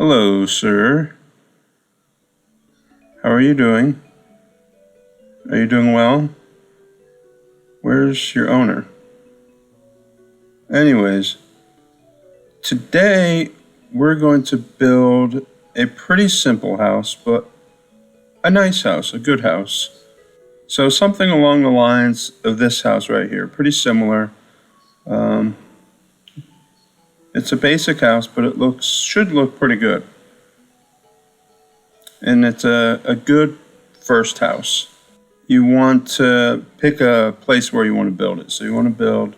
Hello, sir. How are you doing? Are you doing well? Where's your owner? Anyways, today we're going to build a pretty simple house, but a nice house, a good house. So something along the lines of this house right here, pretty similar. It's a basic house, but it should look pretty good. And it's a good first house. You want to pick a place where you want to build it. So you want to build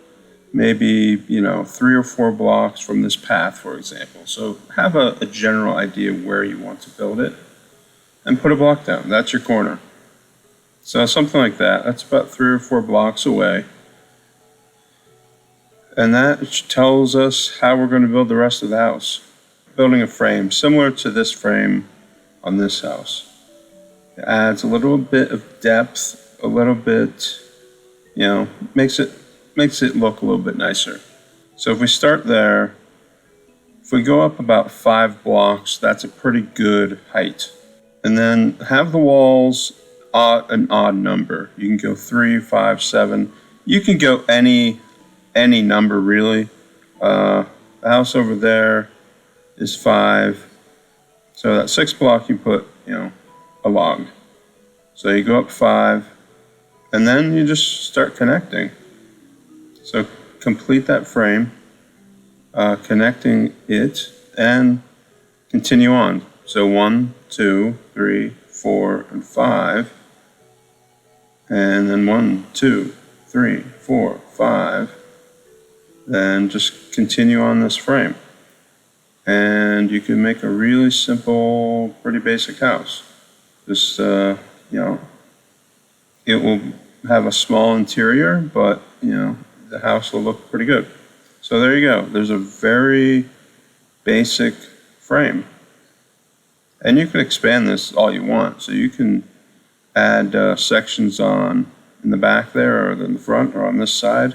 maybe, 3 or 4 blocks from this path, for example. So have a general idea where you want to build it and put a block down. That's your corner. So something like that. That's about 3 or 4 blocks away. And that tells us how we're going to build the rest of the house. Building a frame similar to this frame on this house. It adds a little bit of depth, a little bit, makes it look a little bit nicer. So if we start there, if we go up about 5 blocks, that's a pretty good height. And then have the walls an odd number. You can go 3, 5, 7. You can go any number really. The house over there is 5. So that 6th block you put, a log. So you go up 5, and then you just start connecting. So complete that frame, connecting it, and continue on. So 1, 2, 3, 4, and 5. And then 1, 2, 3, 4, 5. Then just continue on this frame. And you can make a really simple, pretty basic house. Just, it will have a small interior, but, the house will look pretty good. So there you go. There's a very basic frame. And you can expand this all you want. So you can add sections in the back there, or in the front, or on this side.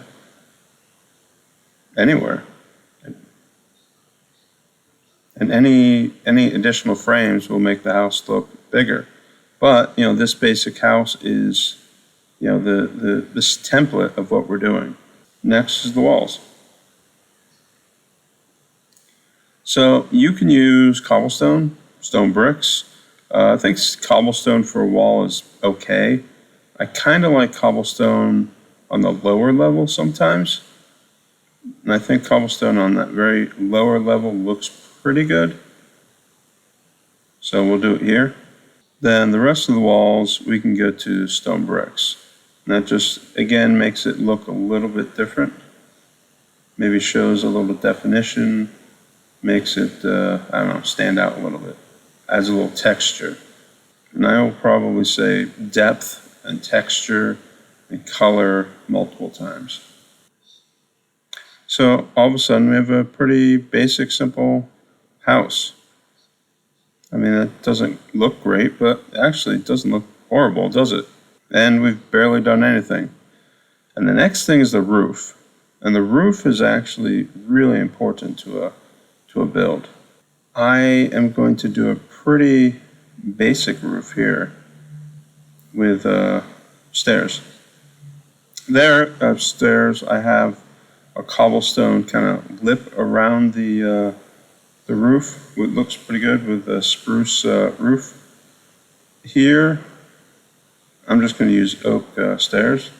Anywhere. And any additional frames will make the house look bigger. But, this basic house is, this template of what we're doing. Next is the walls. So you can use cobblestone, stone bricks. I think cobblestone for a wall is okay. I kind of like cobblestone on the lower level sometimes. And I think cobblestone on that very lower level looks pretty good. So we'll do it here. Then the rest of the walls, we can go to stone bricks. And that just, again, makes it look a little bit different. Maybe shows a little definition, makes it, stand out a little bit. Adds a little texture. And I will probably say depth and texture and color multiple times. So all of a sudden we have a pretty basic, simple house. I mean, it doesn't look great, but actually it doesn't look horrible, does it? And we've barely done anything. And the next thing is the roof. And the roof is actually really important to a build. I am going to do a pretty basic roof here with stairs. There upstairs I have a cobblestone kind of lip around the roof. It looks pretty good with a spruce roof. Here, I'm just going to use oak stairs,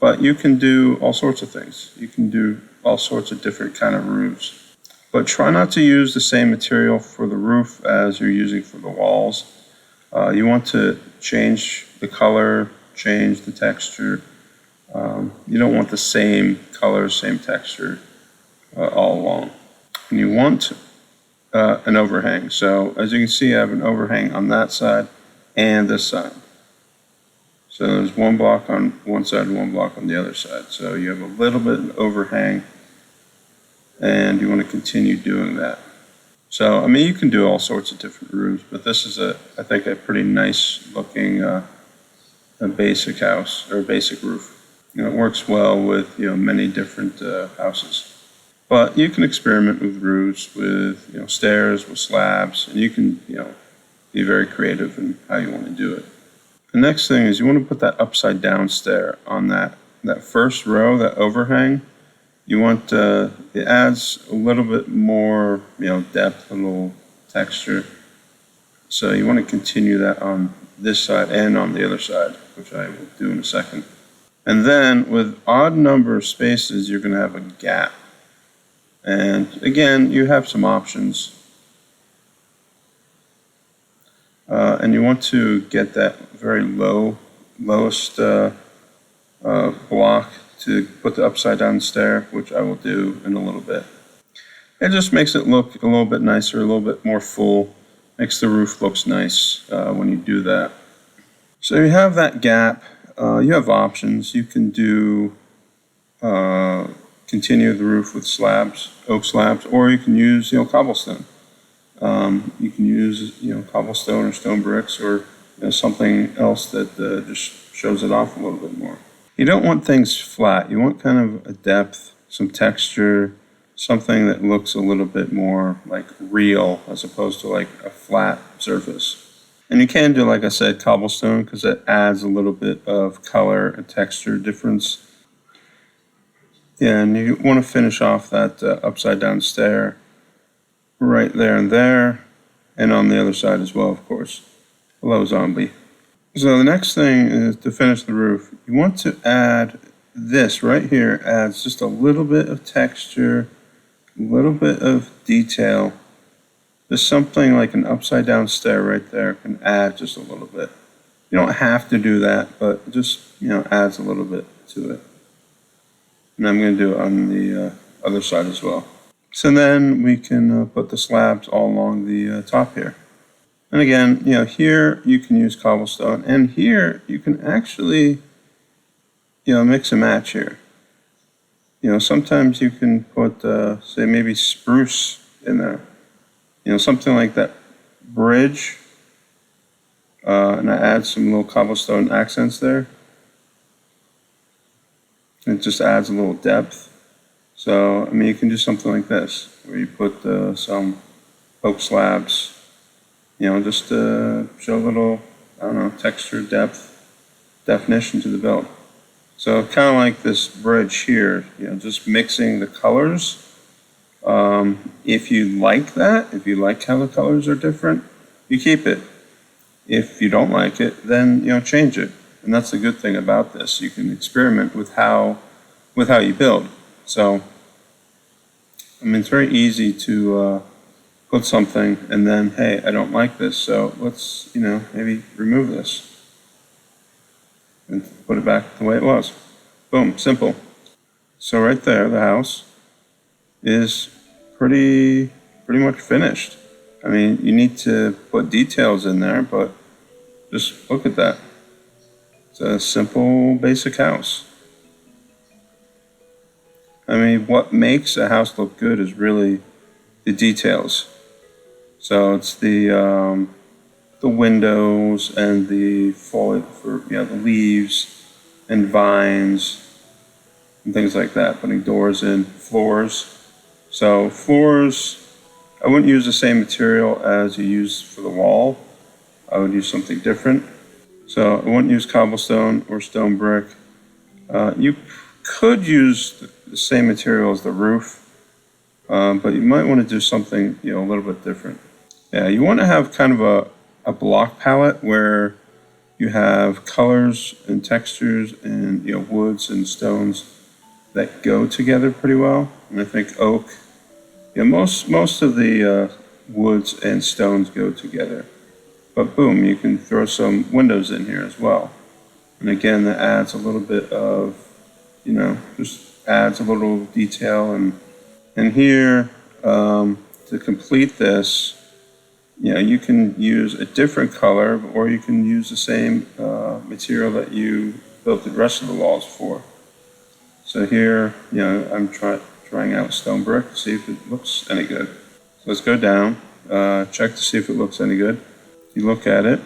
but you can do all sorts of things. You can do all sorts of different kind of roofs, but try not to use the same material for the roof as you're using for the walls. You want to change the color, change the texture. You don't want the same color, same texture all along. And you want an overhang. So as you can see, I have an overhang on that side and this side. So there's 1 block on one side and 1 block on the other side. So you have a little bit of overhang, and you want to continue doing that. So, you can do all sorts of different roofs, but this is I think a pretty nice looking a basic house, or a basic roof. It works well with, many different houses. But you can experiment with roofs, with stairs, with slabs, and you can be very creative in how you want to do it. The next thing is you want to put that upside down stair on that first row, that overhang. You want it adds a little bit more depth, a little texture. So you want to continue that on this side and on the other side, which I will do in a second. And then with odd number of spaces, you're going to have a gap. And again, you have some options. And you want to get that very lowest block to put the upside down stair, which I will do in a little bit. It just makes it look a little bit nicer, a little bit more full. Makes the roof looks nice when you do that. So you have that gap. You have options. You can do continue the roof with slabs, oak slabs, or you can use cobblestone. You can use cobblestone or stone bricks or something else that just shows it off a little bit more. You don't want things flat. You want kind of a depth, some texture, something that looks a little bit more like real as opposed to like a flat surface. And you can do, like I said, cobblestone because it adds a little bit of color and texture difference. Yeah, and you want to finish off that upside down stair right there, and on the other side as well, of course. Hello, zombie. So the next thing is to finish the roof. You want to add this right here, adds just a little bit of texture, a little bit of detail. Just something like an upside down stair right there can add just a little bit. You don't have to do that, but it just adds a little bit to it. And I'm going to do it on the other side as well. So then we can put the slabs all along the top here. And again, here you can use cobblestone, and here you can actually, mix and match here. Sometimes you can put, say, maybe spruce in there. Something like that bridge, and I add some little cobblestone accents there. It just adds a little depth. So, I mean, you can do something like this, where you put some oak slabs, just to show a little, texture, depth, definition to the build. So kind of like this bridge here, just mixing the colors. If you like that, if you like how the colors are different, you keep it. If you don't like it, then, change it. And that's the good thing about this. You can experiment with how you build. So, I mean, it's very easy to put something and then, hey, I don't like this, so let's, maybe remove this and put it back the way it was. Boom, simple. So right there, the house is pretty much finished. I mean, you need to put details in there, but just look at that. It's a simple, basic house. I mean, what makes a house look good is really the details. So it's the windows and the foliage for the leaves and vines and things like that. Putting doors in, floors. So floors, I wouldn't use the same material as you use for the wall. I would use something different. So I wouldn't use cobblestone or stone brick. You could use the same material as the roof, but you might want to do something a little bit different. Yeah, you want to have kind of a block palette where you have colors and textures and woods and stones that go together pretty well. And I think oak, most of the woods and stones go together. But boom, you can throw some windows in here as well. And again, that adds a little bit of, just adds a little detail. And here, to complete this, you can use a different color, or you can use the same material that you built the rest of the walls for. So here, I'm trying out stone brick, see if it looks any good. So let's go down, check to see if it looks any good. You look at it.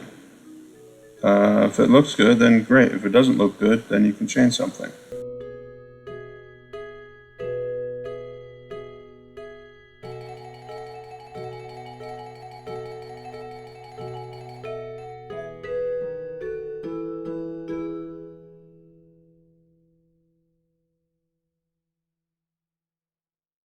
If it looks good, then great. If it doesn't look good, then you can change something.